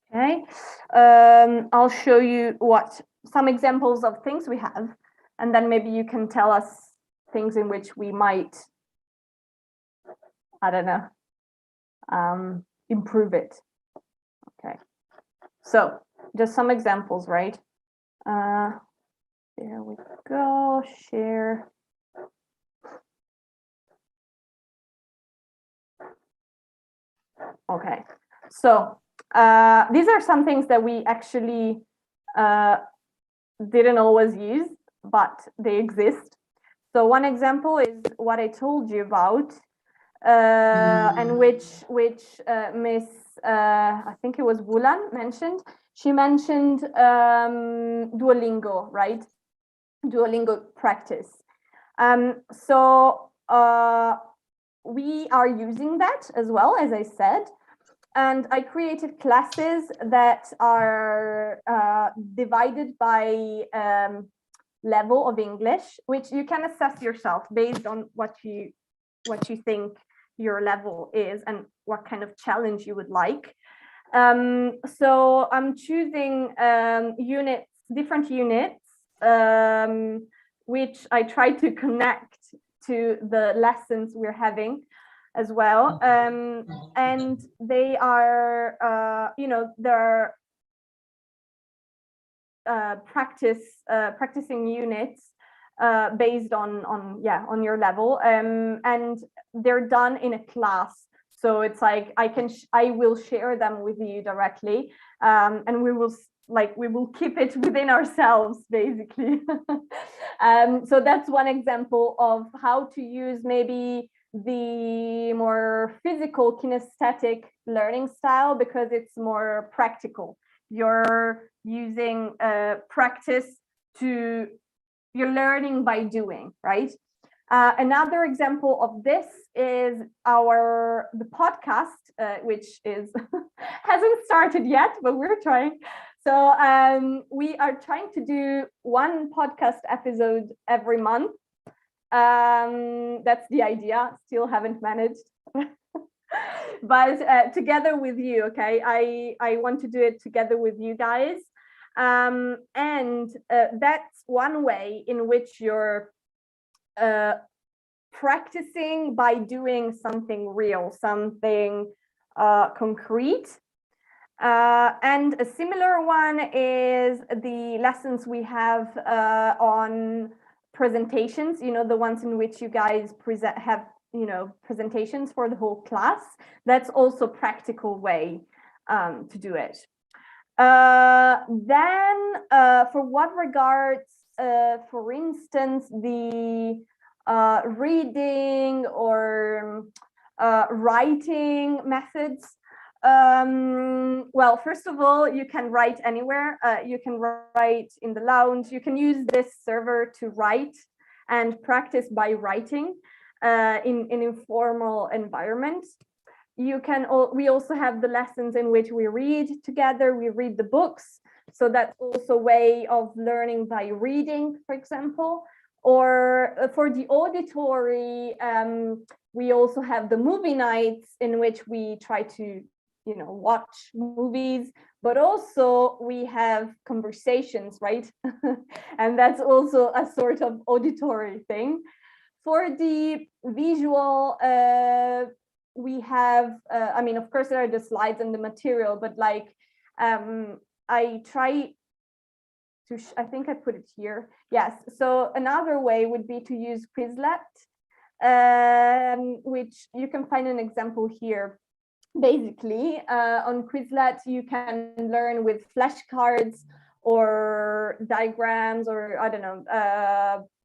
Okay, I'll show you some examples of things we have, and then maybe you can tell us things in which we might, I don't know, improve it. Okay, so just some examples, right? There we go, share. Okay, so these are some things that we actually didn't always use, but they exist. So one example is what I told you about, and which Miss, I think it was Bulan mentioned. She mentioned Duolingo, right? Duolingo practice. So we are using that as well, as I said. And I created classes that are divided by level of English, which you can assess yourself based on what you think your level is and what kind of challenge you would like. So I'm choosing units, different units, which I try to connect to the lessons we're having as well. And they are, you know, they're practicing units based on your level, and they're done in a class. So it's like I will share them with you directly, and we will keep it within ourselves, basically. So that's one example of how to use maybe the more physical kinesthetic learning style, because it's more practical. You're using practice to, you're learning by doing, right? Another example of this is the podcast, which is hasn't started yet, but we're trying. So we are trying to do one podcast episode every month. That's the idea. Still haven't managed. But together with you, okay? I want to do it together with you guys. And that's one way in which you're practicing by doing something real, something concrete. And a similar one is the lessons we have on presentations, the ones in which you guys have presentations for the whole class. That's also a practical way to do it. Then for what regards, for instance, the reading or writing methods, well, first of all, you can write anywhere. You can write in the lounge. You can use this server to write and practice by writing in informal environments. We also have the lessons in which we read together. We read the books. So that's also a way of learning by reading, for example. Or for the auditory, we also have the movie nights in which we try to watch movies, but also we have conversations, right? And that's also a sort of auditory thing. For the visual, we have, of course, there are the slides and the material, but I try to, I think I put it here. Yes, so another way would be to use Quizlet, which you can find an example here. Basically, on Quizlet, you can learn with flashcards or diagrams or, I don't know,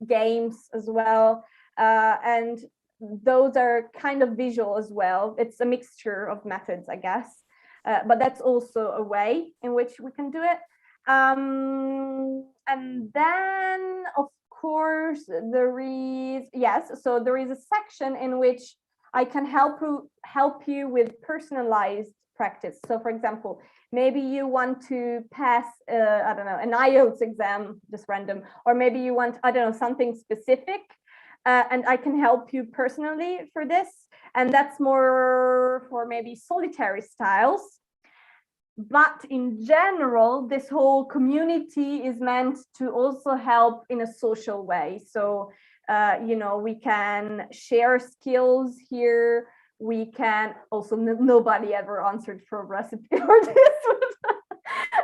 games as well. And those are kind of visual as well. It's a mixture of methods, I guess. But that's also a way in which we can do it. And then, of course, there is a section in which I can help you with personalized practice. So, for example, maybe you want to pass, I don't know, an IELTS exam, just random, or maybe you want, I don't know, something specific, and I can help you personally for this. And that's more for maybe solitary styles. But in general, this whole community is meant to also help in a social way. So, we can share skills here. We can also, nobody ever answered for a recipe or this.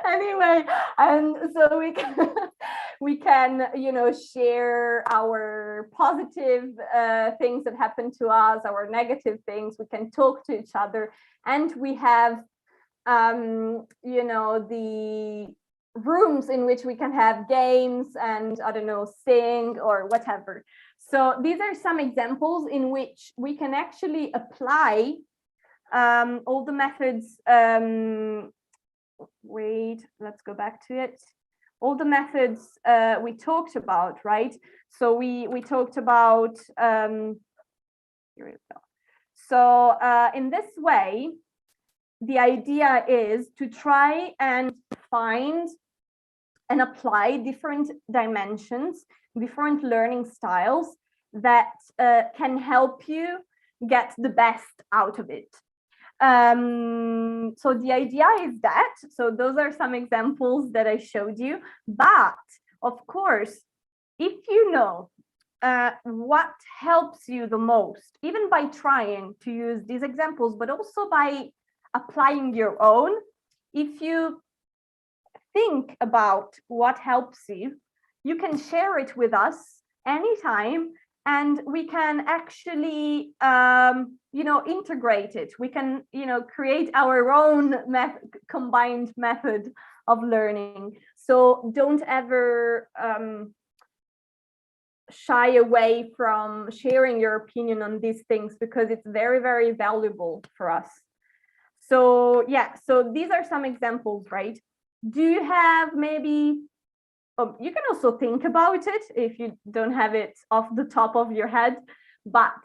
Anyway, and so we can share our positive things that happen to us, our negative things. We can talk to each other, and we have the rooms in which we can have games and, I don't know, sing or whatever. So these are some examples in which we can actually apply all the methods. Wait, let's go back to it. All the methods we talked about, right? So we talked about, here we go. So in this way, the idea is to try and find and apply different dimensions, different learning styles that can help you get the best out of it. So the idea is that, so those are some examples that I showed you, but of course, if you know what helps you the most, even by trying to use these examples, but also by applying your own, if you think about what helps you, you can share it with us anytime, and we can actually, integrate it. We can, create our own combined method of learning. So don't ever shy away from sharing your opinion on these things, because it's very, very valuable for us. So yeah, so these are some examples, right? Do you have maybe, you can also think about it if you don't have it off the top of your head, but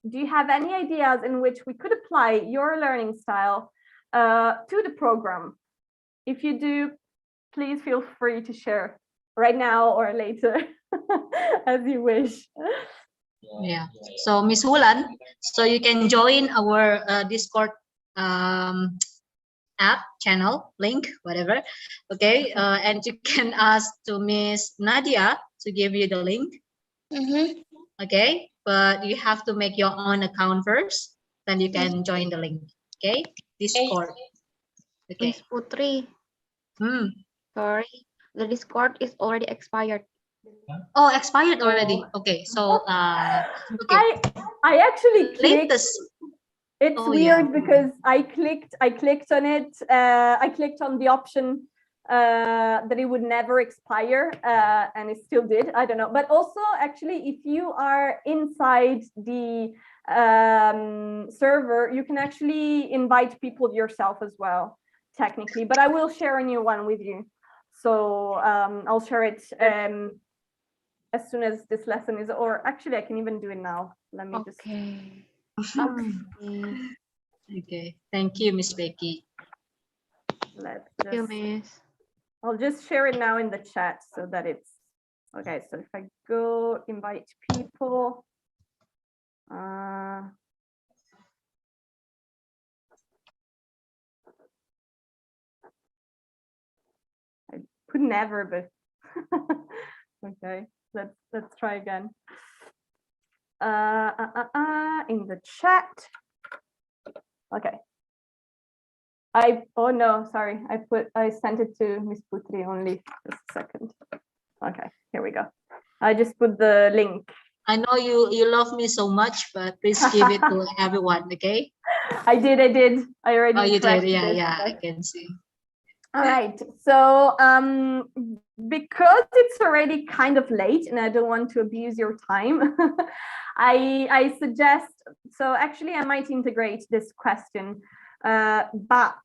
do you have any ideas in which we could apply your learning style to the program? If you do, please feel free to share right now or later, as you wish. Yeah. So Miss Wulan, so you can join our Discord app channel link, whatever. Okay. And you can ask to Miss Nadia to give you the link. Okay. But you have to make your own account first, then you can join the link. Okay. Discord. Okay. Miss Putri, Hmm. sorry, the Discord is already expired. Oh, expired already. Okay. So okay. I actually clicked. Latest. It's weird because I clicked on it. I clicked on the option that it would never expire, and it still did. I don't know. But also, actually, if you are inside the server, you can actually invite people yourself as well, technically. But I will share a new one with you. So I'll share it as soon as this lesson is, or actually, I can even do it now. Let me just. Okay, thank you, Miss Becky. Let's Thank you, just, Miss. I'll just share it now in the chat so that it's okay. So if I go invite people, I could never, but okay, let's try again. In the chat. Okay. Oh no, sorry. I sent it to Miss Putri only. Just a second. Okay, here we go. I just put the link. I know you love me so much, but please give it to everyone, okay? I did. I already. Oh, you did. Yeah, it. yeah, I can see. All right. So because it's already kind of late and I don't want to abuse your time, I suggest, so actually I might integrate this question, but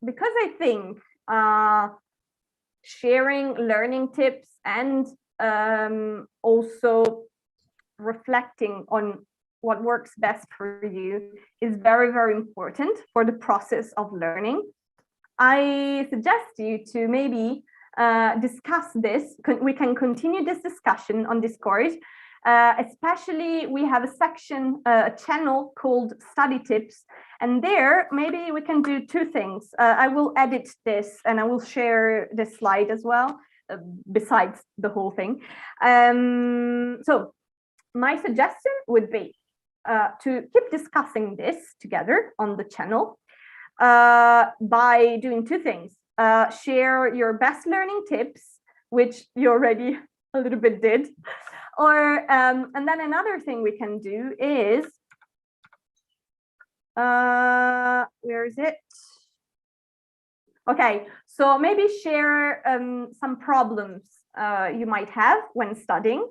because I think sharing learning tips and also reflecting on what works best for you is very, very important for the process of learning. I suggest you to maybe discuss this. We can continue this discussion on Discord. Especially, we have a section, a channel called Study Tips. And there, maybe we can do two things. I will edit this and I will share this slide as well, besides the whole thing. So my suggestion would be to keep discussing this together on the channel by doing two things. Share your best learning tips, which you already a little bit did. And then another thing we can do is, where is it? Okay, so maybe share some problems you might have when studying.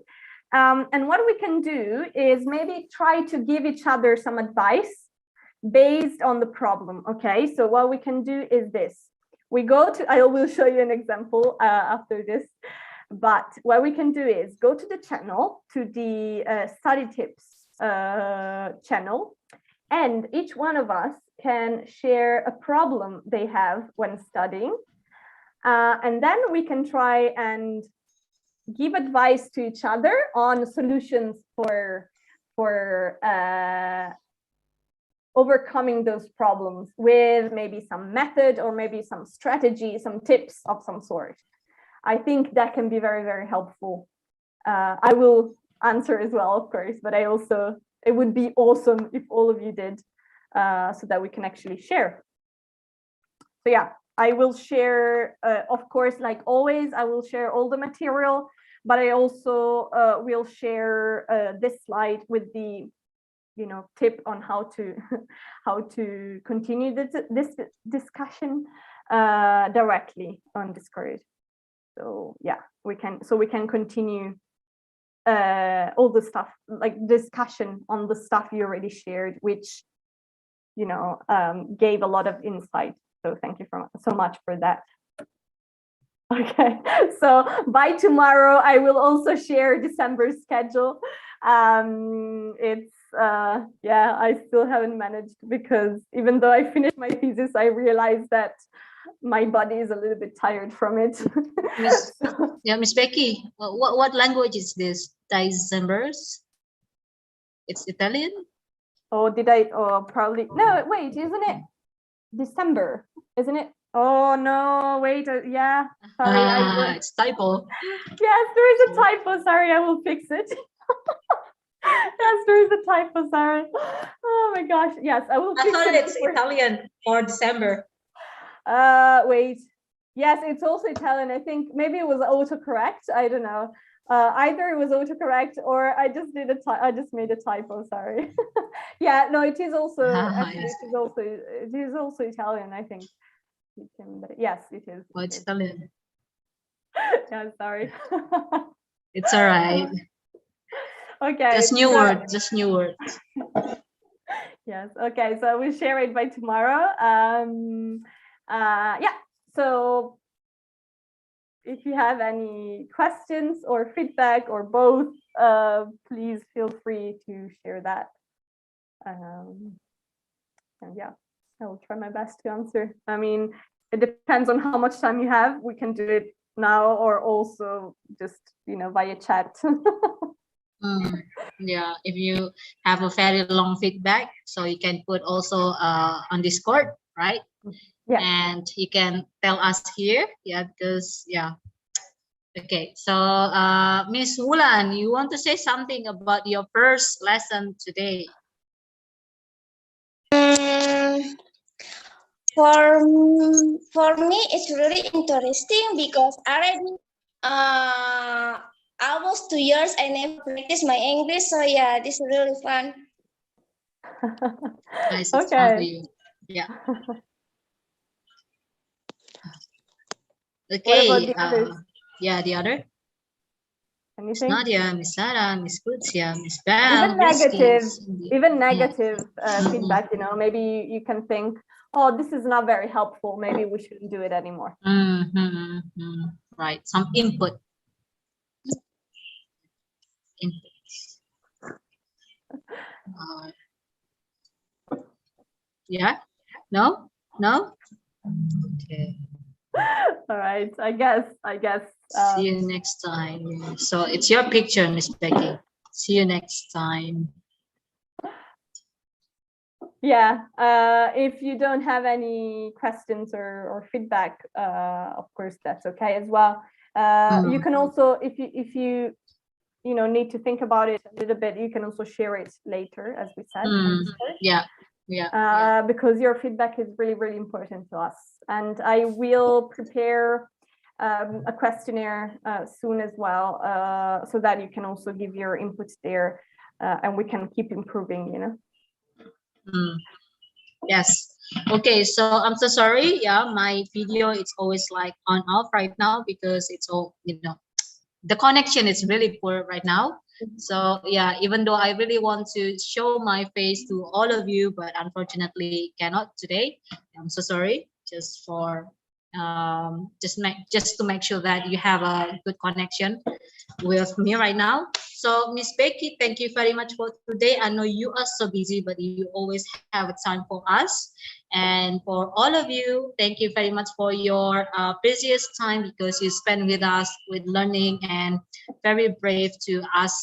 And what we can do is maybe try to give each other some advice based on the problem. Okay, so what we can do is this. We go to, I will show you an example after this, but what we can do is go to the channel, to the Study Tips channel, and each one of us can share a problem they have when studying. And then we can try and give advice to each other on solutions for overcoming those problems with maybe some method or maybe some strategy, some tips of some sort. I think that can be very, very helpful. I will answer as well, of course, but it would be awesome if all of you did, so that we can actually share. So yeah, I will share, of course, like always, I will share all the material, but I also will share this slide with the, tip on how to how to continue this discussion directly on Discord. So yeah, we can continue all the stuff, like discussion on the stuff you already shared, which gave a lot of insight. So thank you so much for that. Okay, so by tomorrow I will also share December's schedule. It's yeah, I still haven't managed, because even though I finished my thesis, I realized that my body is a little bit tired from it. Miss Becky, what language is this? December's? It's Italian? Oh, did I? Oh, probably. No, wait, isn't it December? Isn't it? Oh no, wait. Yeah, sorry. It's typo. Yes, there is a typo. Sorry, I will fix it. Yes, there is a typo. Sorry. Oh my gosh. Yes, I will. I thought it's Italian for December. Wait. Yes, it's also Italian. I think maybe it was autocorrect. I don't know. Either it was autocorrect or I just did I just made a typo. Sorry. Yeah, no, it is also actually, Yes. it is also Italian, I think. Yes, it is. Oh, it's Italian. Yeah, sorry. It's all right. Okay. Just new word. Just new word. Yes. Okay. So we'll share it by tomorrow. Yeah. So if you have any questions or feedback or both, please feel free to share that. And yeah, I will try my best to answer. I mean, it depends on how much time you have. We can do it now or also just, via chat. Yeah, if you have a very long feedback, so you can put also on Discord, right? Yeah. And you can tell us here, yeah, because yeah. Okay, so Miss Wulan, you want to say something about your first lesson today? For me, it's really interesting because already almost 2 years I never practice my English. So yeah, this is really fun. Nice, it's fun for you. Yeah. What Okay. about the others? Yeah, the other. Miss Anything? Nadia, Miss Sarah, Miss Kutsia, Miss Bam. Even negative feedback, maybe you can think, oh, this is not very helpful. Maybe we shouldn't do it anymore. Right. Some input. Yeah. No. Okay. All right. I guess. See you next time. So it's your picture, Miss Becky. See you next time. Yeah. If you don't have any questions or feedback, of course, that's okay as well. You can also, if you need to think about it a little bit, you can also share it later, as we said. Yeah. Because your feedback is really, really important to us. And I will prepare a questionnaire soon as well, so that you can also give your inputs there, and we can keep improving, Yes. Okay, so I'm so sorry. Yeah, my video it's always like on off right now because it's all, the connection is really poor right now. So yeah, even though I really want to show my face to all of you, but unfortunately cannot today. I'm so sorry. Just for just to make sure that you have a good connection with me right now. So Miss Becky, thank you very much for today. I know you are so busy, but you always have time for us. And for all of you, thank you very much for your precious time, because you spend with us with learning, and very brave to ask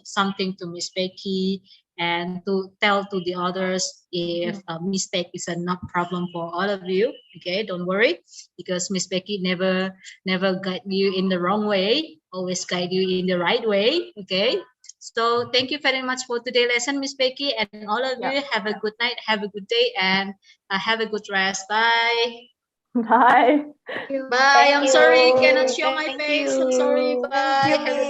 something to Miss Becky and to tell to the others if a mistake is a not problem for all of you. Okay, don't worry, because Miss Becky never guide you in the wrong way, always guide you in the right way. Okay, so thank you very much for today's lesson, Miss Becky, and all of you have a good night, have a good day, and have a good rest. Bye. Bye. Bye. I'm sorry, cannot show my Thank face. I'm sorry. you. Bye. Have a good